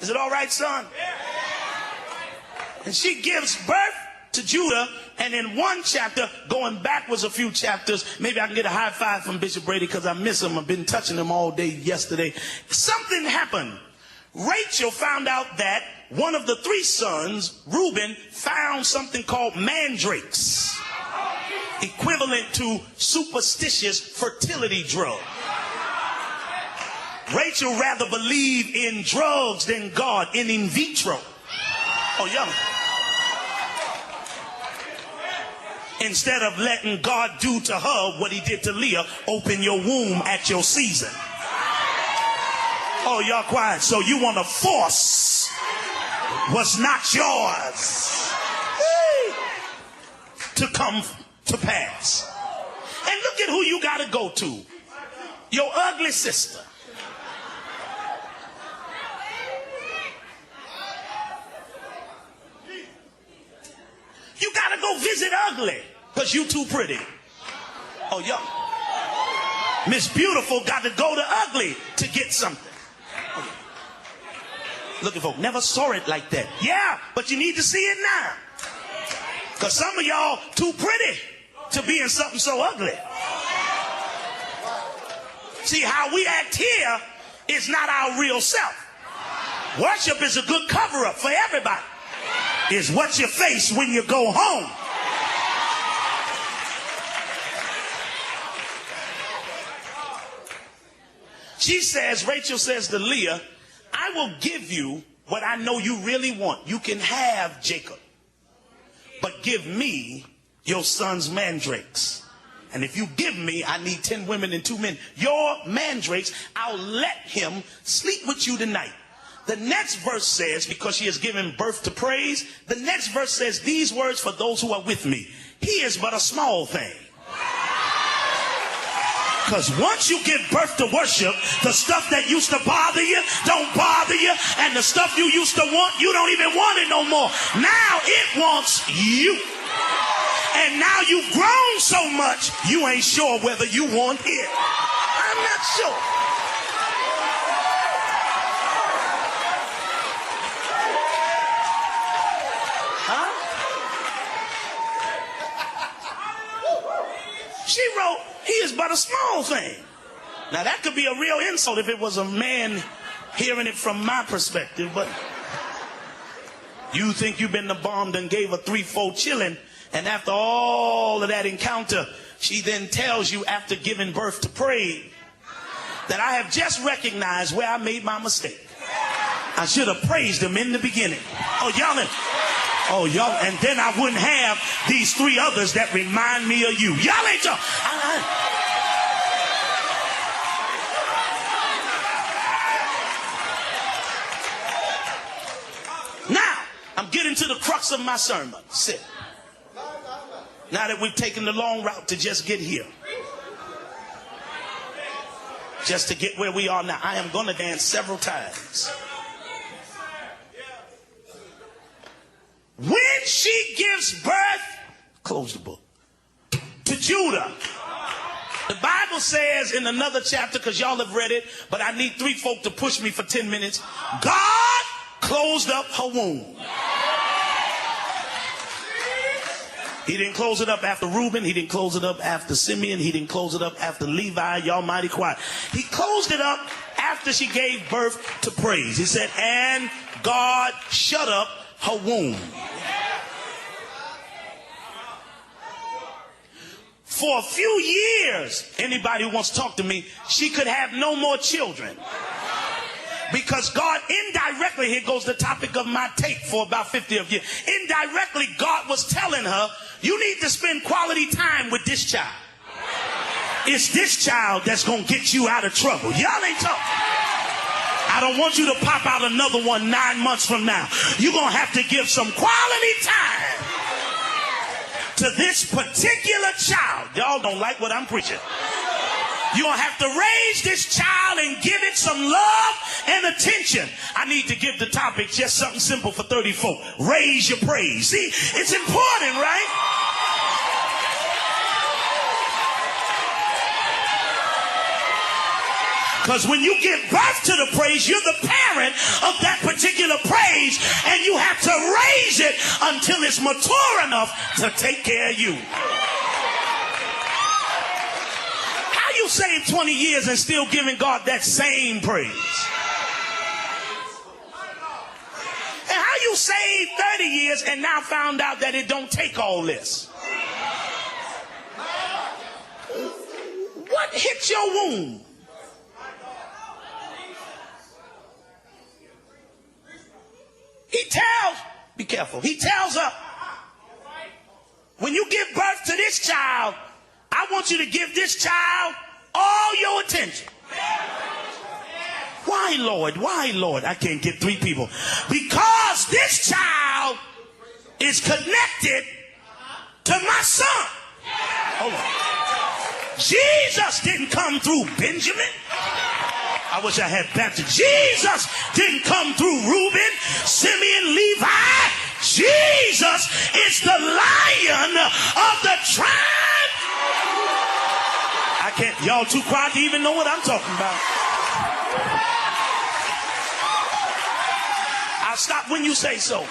Is it all right, son? And she gives birth to Judah, and in one chapter, going backwards a few chapters, maybe I can get a high five from Bishop Brady because I miss him. I've been touching him all day yesterday. Something happened. Rachel found out that one of the three sons, Reuben, found something called mandrakes, equivalent to superstitious fertility drug. Rachel rather believed in drugs than God, in vitro. Oh, yeah. Instead of letting God do to her what he did to Leah, open your womb at your season. Oh, y'all quiet. So you want to force what's not yours to come to pass. And look at who you got to go to. Your ugly sister. You got to go visit ugly because you too pretty. Oh, y'all. Miss Beautiful got to go to ugly to get something. Looking for, never saw it like that. Yeah, but you need to see it now. Because some of y'all too pretty to be in something so ugly. See, how we act here is not our real self. Worship is a good cover-up for everybody. It's what you face when you go home. She says, Rachel says to Leah, I will give you what I know you really want. You can have Jacob, but give me your son's mandrakes. And if you give me, I need 10 women and 2 men. Your mandrakes, I'll let him sleep with you tonight. The next verse says, because she has given birth to praise, the next verse says these words for those who are with me. He is but a small thing. Because once you give birth to worship, the stuff that used to bother you don't bother you. And the stuff you used to want, you don't even want it no more. Now it wants you. And now you've grown so much, you ain't sure whether you want it. I'm not sure. She wrote, he is but a small thing. Now that could be a real insult if it was a man hearing it from my perspective, but you think you've been the bomb and gave a 3-4 chilling, and after all of that encounter, she then tells you after giving birth to praise that I have just recognized where I made my mistake. I should have praised him in the beginning. Oh, y'all, and then I wouldn't have these 3 others that remind me of you. Y'all ain't y'all. Now, I'm getting to the crux of my sermon. Sit. Now that we've taken the long route to just get here. Just to get where we are now. I am going to dance several times. When she gives birth, close the book, to Judah, the Bible says in another chapter, because y'all have read it, but I need 3 folk to push me for 10 minutes, God closed up her womb. He didn't close it up after Reuben. He didn't close it up after Simeon. He didn't close it up after Levi. Y'all mighty quiet. He closed it up after she gave birth to praise. He said, and God shut up her womb. For a few years, anybody who wants to talk to me, she could have no more children. Because God indirectly, here goes the topic of my tape for about 50 of you. Indirectly, God was telling her, you need to spend quality time with this child. It's this child that's going to get you out of trouble. Y'all ain't talking. I don't want you to pop out another one 9 months from now. You're going to have to give some quality time to this particular child. Y'all don't like what I'm preaching. You're going to have to raise this child and give it some love and attention. I need to give the topic just something simple for 34. Raise your praise. See, it's important, right? Because when you give birth to the praise, you're the parent of that particular praise, and you have to raise it until it's mature enough to take care of you. How you saved 20 years and still giving God that same praise? And how you saved 30 years and now found out that it don't take all this? What hit your womb? He tells, be careful, he tells her, when you give birth to this child, I want you to give this child all your attention. Why, Lord? Why, Lord? I can't get 3 people. Because this child is connected to my son. Hold on. Jesus didn't come through Benjamin. I wish I had Baptist. Jesus didn't come through Reuben, Simeon, Levi. Jesus is the Lion of the tribe. I can't, y'all too quiet to even know what I'm talking about. I'll stop when you say so.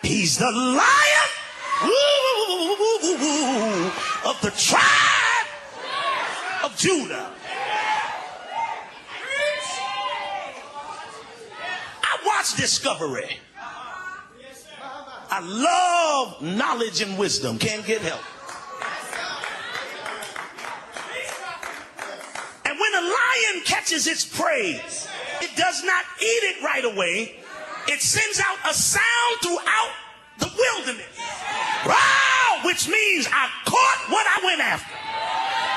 He's the Lion of the tribe of Judah. Watch Discovery. I love knowledge and wisdom. Can't get help. And when a lion catches its prey, it does not eat it right away. It sends out a sound throughout the wilderness. Wow, which means I caught what I went after.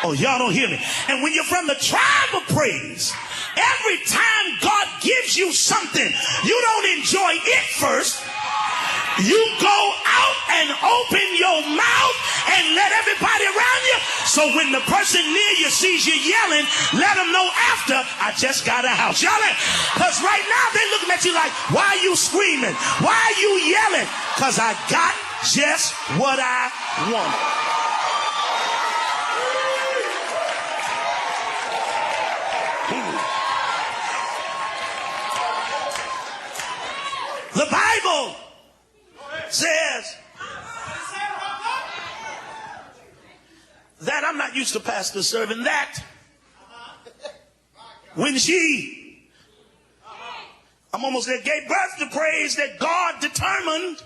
Oh, y'all don't hear me. And when you're from the tribe of praise, every time God gives you something, you don't enjoy it first. You go out and open your mouth and let everybody around you. So when the person near you sees you yelling, let them know after, I just got a house. Yelling. Because right now they're looking at you like, why are you screaming? Why are you yelling? Because I got just what I wanted. The Bible says that, I'm not used to pastor serving that, when she, I'm almost there, gave birth to praise, that God determined,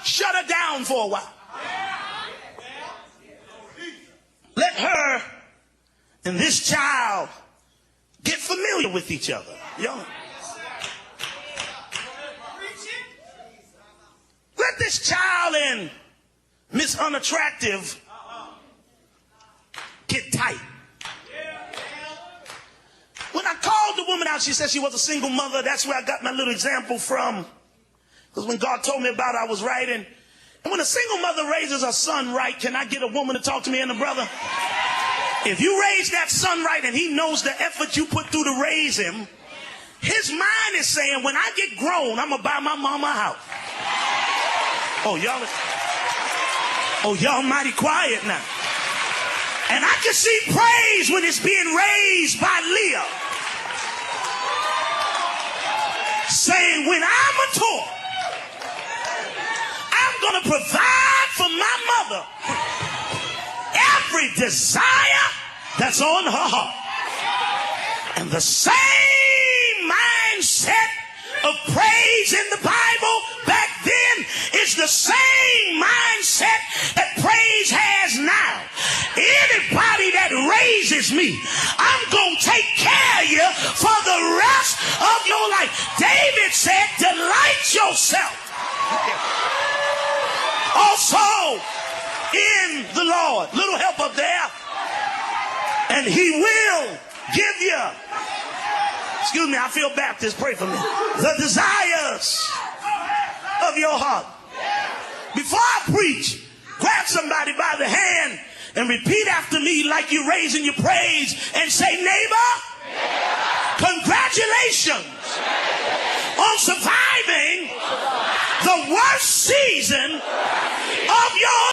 shut her down for a while. Let her and this child get familiar with each other. Young. Let this child and Miss Unattractive get tight. When I called the woman out, she said she was a single mother. That's where I got my little example from. Because when God told me about it, I was writing. And when a single mother raises her son right, can I get a woman to talk to me and a brother? If you raise that son right and he knows the effort you put through to raise him, his mind is saying, when I get grown, I'm going to buy my mama a house. Oh, y'all mighty quiet now. And I can see praise when it's being raised by Leah, saying, when I'm mature, I'm going to provide for my mother every desire that's on her heart. And the same mindset of praise in the Bible back then is the same mindset that praise has now. Anybody that raises me, I'm going to take care of you for the rest of your life. David said, delight yourself also in the Lord. Little help up there. And he will give you, excuse me, I feel Baptist, pray for me, the desires of your heart. Before I preach, grab somebody by the hand and repeat after me like you're raising your praise and say, neighbor, congratulations on surviving the worst season of your